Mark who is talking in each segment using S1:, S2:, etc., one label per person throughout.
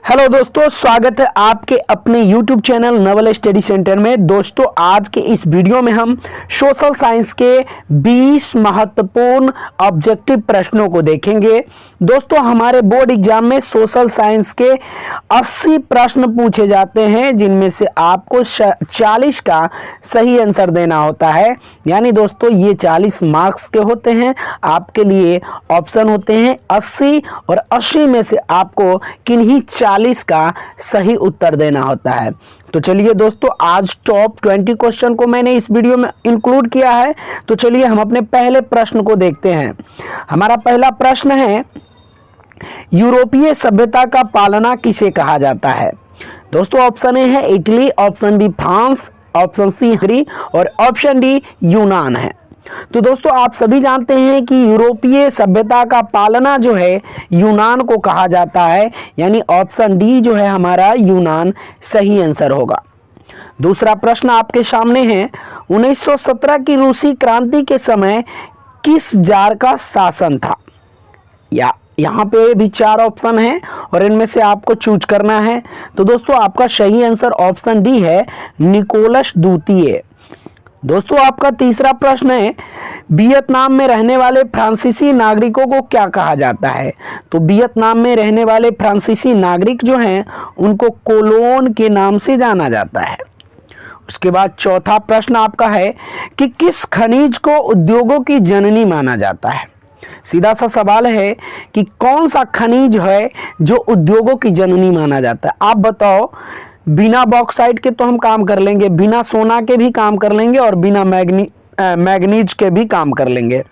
S1: Hello दोस्तों, स्वागत है आपके अपने YouTube channel Naval study centre में। दोस्तों, आज के इस वीडियो में हम सोशल साइंस के 20 महत्वपूर्ण ऑब्जेक्टिव प्रश्नों को देखेंगे। दोस्तों, हमारे बोर्ड एग्जाम में सोशल साइंस के 80 प्रश्न पूछे जाते हैं, जिनमें से आपको 40 का सही आंसर देना होता है। यानी दोस्तों, ये 40 मार्क्स के होते हैं। आपके लिए ऑप्शन होते हैं 80 और 80 में से आपको किन्हीं 40 का सही उत्तर देना होता है। तो चलिए दोस्तों, आज टॉप 20 क्वेश्चन को मैंने इस वीडियो में इंक्लूड किया है। तो चलिए हम अपने पहले प्रश्न को देखते हैं। हमारा पहला प्रश्न है, यूरोपीय सभ्यता का पालना किसे कहा जाता है? दोस्तों, ऑप्शन ए है Italy, option B France, option C Hungary और ऑप्शन डी यूनान है। तो दोस्तों, आप सभी जानते हैं कि यूरोपीय सभ्यता का पालना जो है यूनान को कहा जाता है। यानी ऑप्शन डी जो है हमारा यूनान सही आंसर होगा। दूसरा प्रश्न आपके सामने है, 1917 की रूसी क्रांति के समय किस जार का शासन था? या यहाँ पे भी 4 ऑप्शन हैं और इनमें से आपको चूज करना है। तो दोस्तों, आपका सही आंसर ऑप्शन डी है, निकोलस द्वितीय। दोस्तों, आपका तीसरा प्रश्न है, वियतनाम में रहने वाले फ्रांसीसी नागरिकों को क्या कहा जाता है? तो वियतनाम में रहने वाले फ्रांसीसी नागरिक जो हैं उनको कोलोन के नाम से जाना जाता है। उसके बाद चौथा प्रश्न आपका है कि किस खनिज को उद्योगों की जननी माना जाता है? सीधा सा सवाल है कि कौन सा खनिज है जो उद्योगों की जननी माना जाता है? आप बताओ। बिना बॉक्साइट के तो हम काम कर लेंगे, बिना सोना के भी काम कर लेंगे और बिना मैग्नीज के भी काम कर लेंगे,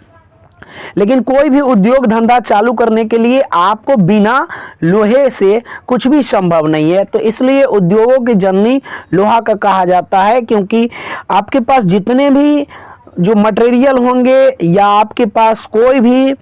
S1: लेकिन कोई भी उद्योग धंधा चालू करने के लिए आपको बिना लोहे से कुछ भी संभव नहीं है। तो इसलिए उद्योगों की जननी लोहा का कहा जाता है, क्योंकि आपके पास जितने भी जो मटेरियल होंगे या आपके पास कोई भी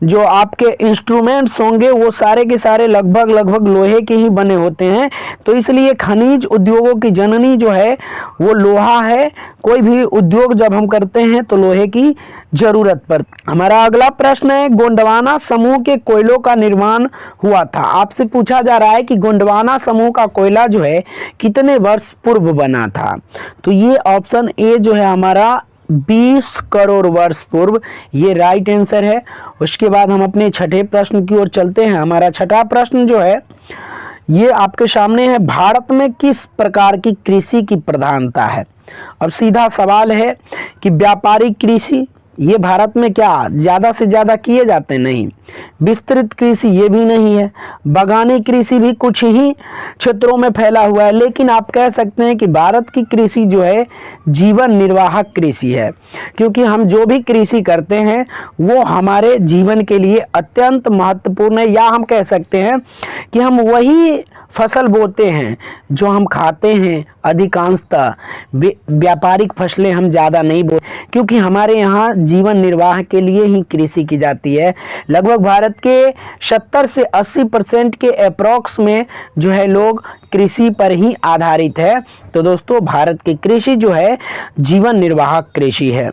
S1: जो आपके इंस्ट्रूमेंट्स होंगे वो सारे के सारे लगभग लोहे के ही बने होते हैं। तो इसलिए खनिज उद्योगों की जननी जो है वो लोहा है। कोई भी उद्योग जब हम करते हैं तो लोहे की जरूरत पड़ती। हमारा अगला प्रश्न है, गोंडवाना समूह के कोयलों का निर्माण हुआ था। आपसे पूछा जा रहा है कि गोंडवाना समूह का कोयला जो है कितने वर्ष पूर्व बना था? तो ये ऑप्शन ए जो है हमारा 20 करोड़ वर्ष पूर्व, ये राइट आंसर है। उसके बाद हम अपने छठे प्रश्न की ओर चलते हैं। हमारा छठा प्रश्न जो है ये आपके सामने है, भारत में किस प्रकार की कृषि की प्रधानता है? अब सीधा सवाल है कि व्यापारिक कृषि ये भारत में क्या ज़्यादा से ज़्यादा किए जाते? नहीं। विस्तृत कृषि ये भी नहीं है। बागानी कृषि भी कुछ ही क्षेत्रों में फैला हुआ है। लेकिन आप कह सकते हैं कि भारत की कृषि जो है जीवन निर्वाहक कृषि है, क्योंकि हम जो भी कृषि करते हैं वो हमारे जीवन के लिए अत्यंत महत्वपूर्ण है। या हम कह सकते हैं कि हम वही फसल बोते हैं जो हम खाते हैं। अधिकांशतः व्यापारिक फसलें हम ज़्यादा नहीं बोते, क्योंकि हमारे यहाँ जीवन निर्वाह के लिए ही कृषि की जाती है। लगभग भारत के 70 से 80% के अप्रॉक्स में जो है लोग कृषि पर ही आधारित है। तो दोस्तों, भारत की कृषि जो है जीवन निर्वाहक कृषि है।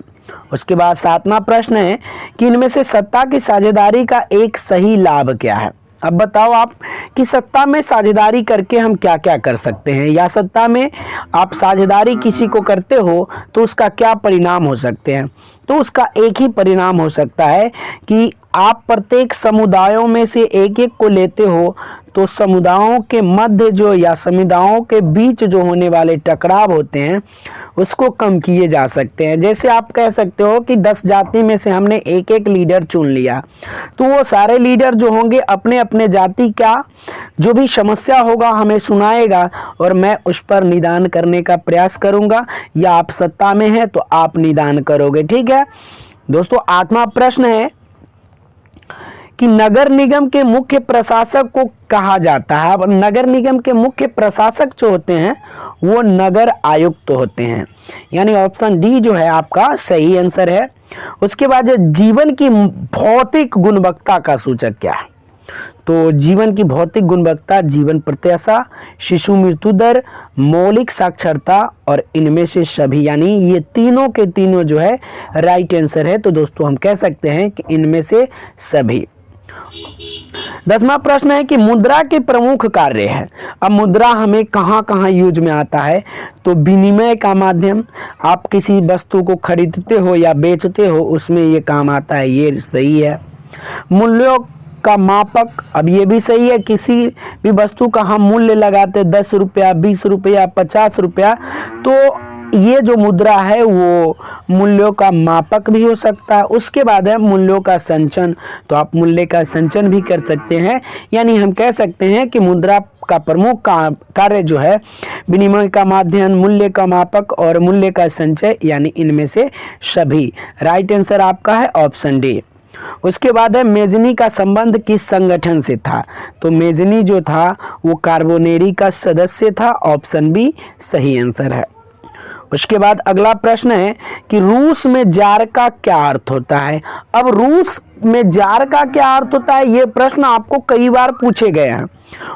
S1: उसके बाद 7वां प्रश्न है कि इनमें से सत्ता की साझेदारी का एक सही लाभ क्या है? अब बताओ आप कि सत्ता में साझेदारी करके हम क्या क्या कर सकते हैं, या सत्ता में आप साझेदारी किसी को करते हो तो उसका क्या परिणाम हो सकते हैं? तो उसका एक ही परिणाम हो सकता है कि आप प्रत्येक समुदायों में से एक एक को लेते हो तो समुदायों के मध्य जो या समुदायों के बीच जो होने वाले टकराव होते हैं उसको कम किए जा सकते हैं। जैसे आप कह सकते हो कि 10 जाति में से हमने एक एक लीडर चुन लिया, तो वो सारे लीडर जो होंगे अपने अपने जाति का जो भी समस्या होगा हमें सुनाएगा और मैं उस पर निदान करने का प्रयास करूंगा। या आप सत्ता में हैं तो आप निदान करोगे। ठीक है दोस्तों, 8वां प्रश्न है कि नगर निगम के मुख्य प्रशासक को कहा जाता है। अब नगर निगम के मुख्य प्रशासक जो होते हैं वो नगर आयुक्त होते हैं। यानी ऑप्शन डी जो है आपका सही आंसर है। उसके बाद जीवन की भौतिक गुणवत्ता का सूचक क्या है? तो जीवन की भौतिक गुणवत्ता जीवन प्रत्याशा, शिशु मृत्यु दर, मौलिक साक्षरता और इनमें से सभी, यानी ये तीनों के तीनों जो है राइट आंसर है। तो दोस्तों, हम कह सकते हैं कि इनमें से सभी। 10वां प्रश्न है कि मुद्रा के प्रमुख कार्य है। अब मुद्रा हमें कहाँ कहाँ यूज में आता है, तो विनिमय का माध्यम, आप किसी वस्तु को खरीदते हो या बेचते हो उसमें ये काम आता है, ये सही है। मूल्यों का मापक, अब ये भी सही है, किसी भी वस्तु का हम मूल्य लगाते 10 रुपया, 20 रुपया, 50 रुपया, तो ये जो मुद्रा है वो मूल्यों का मापक भी हो सकता है। उसके बाद है मूल्यों का संचन, तो आप मूल्य का संचन भी कर सकते हैं। यानी हम कह सकते हैं कि मुद्रा का प्रमुख कार्य जो है विनिमय का माध्यम, मूल्य का मापक और मूल्य का संचय, यानी इनमें से सभी। राइट आंसर आपका है ऑप्शन डी। उसके बाद है मेजनी का संबंध किस संगठन से था, तो मेजनी जो था वो कार्बोनेरी का सदस्य था, ऑप्शन बी सही आंसर है। उसके बाद अगला प्रश्न है कि रूस में जार का क्या अर्थ होता है। अब रूस में जार का क्या अर्थ होता है, ये प्रश्न आपको कई बार पूछे गए हैं,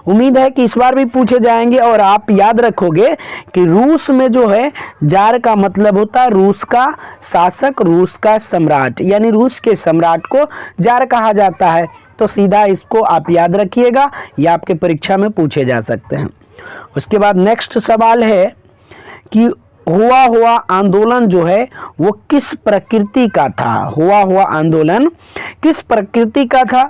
S1: उम्मीद है कि इस बार भी पूछे जाएंगे और आप याद रखोगे कि रूस में जो है जार का मतलब होता है रूस का शासक, रूस का सम्राट, यानी रूस के सम्राट को जार कहा जाता है। तो सीधा इसको आप याद रखिएगा, ये आपके परीक्षा में पूछे जा सकते हैं। उसके बाद नेक्स्ट सवाल है कि हुआ आंदोलन जो है वो किस प्रकृति का था। हुआ आंदोलन किस प्रकृति का था,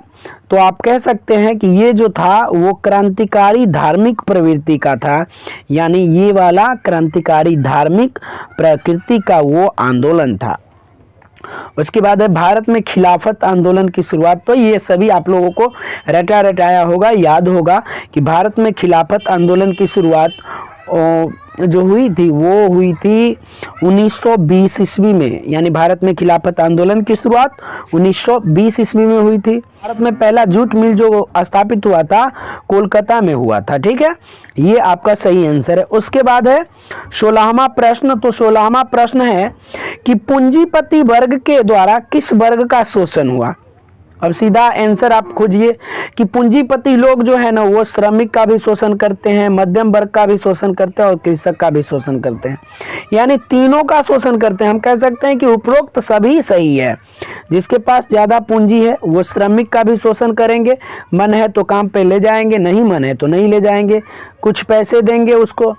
S1: तो आप कह सकते हैं कि ये जो था वो क्रांतिकारी धार्मिक प्रवृत्ति का था, यानी ये वाला क्रांतिकारी धार्मिक प्रकृति का वो आंदोलन था। उसके बाद है भारत में खिलाफत आंदोलन की शुरुआत, तो ये सभी आप लोगों को रटाया होगा, याद होगा कि भारत में खिलाफत आंदोलन की शुरुआत जो हुई थी वो हुई थी 1920 ईस्वी में, यानी भारत में खिलाफत आंदोलन की शुरुआत 1920 ईस्वी में हुई थी। भारत में पहला जूट मिल जो स्थापित हुआ था कोलकाता में हुआ था, ठीक है, ये आपका सही आंसर है। उसके बाद है 16वां प्रश्न, तो 16वां प्रश्न है कि पूंजीपति वर्ग के द्वारा किस वर्ग का शोषण हुआ। अब सीधा आंसर आप खोजिए कि पूंजीपति लोग जो है ना वो श्रमिक का भी शोषण करते हैं, मध्यम वर्ग का भी शोषण करते हैं और कृषक का भी शोषण करते हैं, यानी तीनों का शोषण करते हैं। हम कह सकते हैं कि उपरोक्त सभी सही है। जिसके पास ज़्यादा पूंजी है वो श्रमिक का भी शोषण करेंगे, मन है तो काम पे ले जाएंगे, नहीं मन है तो नहीं ले जाएंगे, कुछ पैसे देंगे उसको,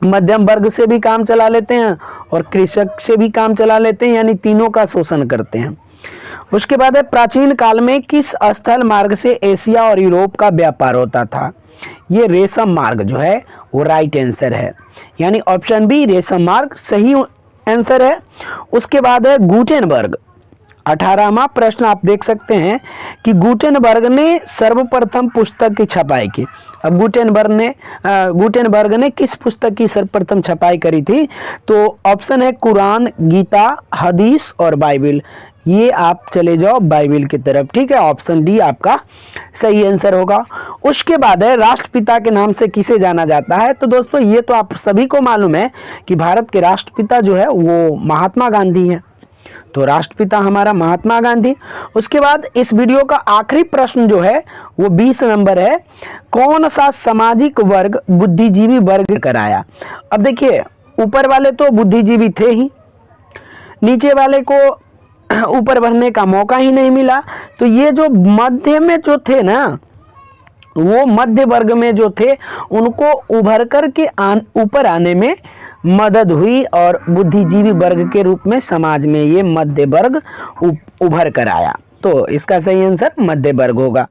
S1: मध्यम वर्ग से भी काम चला लेते हैं और कृषक से भी काम चला लेते हैं, यानी तीनों का शोषण करते हैं। उसके बाद है प्राचीन काल में किस स्थल मार्ग से एशिया और यूरोप का व्यापार होता था। ये रेशम मार्ग जो है वो राइट आंसर है, यानी ऑप्शन बी रेशम मार्ग सही आंसर है। उसके बाद है गुटेनबर्ग। 18वां प्रश्न आप देख सकते हैं कि गुटेनबर्ग ने सर्वप्रथम पुस्तक की छपाई की। अब गुटेनबर्ग ने किस पुस्तक की सर्वप्रथम छपाई करी थी, तो ऑप्शन है कुरान, गीता, हदीस और बाइबिल। ये आप चले जाओ बाइबिल की तरफ, ठीक है, ऑप्शन डी आपका सही आंसर होगा। उसके बाद है राष्ट्रपिता के नाम से किसे जाना जाता है, तो दोस्तों ये तो आप सभी को मालूम है कि भारत के राष्ट्रपिता जो है वो महात्मा गांधी हैं, तो राष्ट्रपिता हमारा महात्मा गांधी। उसके बाद इस वीडियो का आखिरी प्रश्न जो है वो 20 नंबर है, कौन सा सामाजिक वर्ग बुद्धिजीवी वर्ग कराया। अब देखिए ऊपर वाले तो बुद्धिजीवी थे ही, नीचे वाले को ऊपर बढ़ने का मौका ही नहीं मिला, तो ये जो मध्य में जो थे ना वो मध्य वर्ग में जो थे उनको उभर कर के ऊपर आने में मदद हुई और बुद्धिजीवी वर्ग के रूप में समाज में ये मध्य वर्ग उभर कर आया। तो इसका सही आंसर मध्य वर्ग होगा।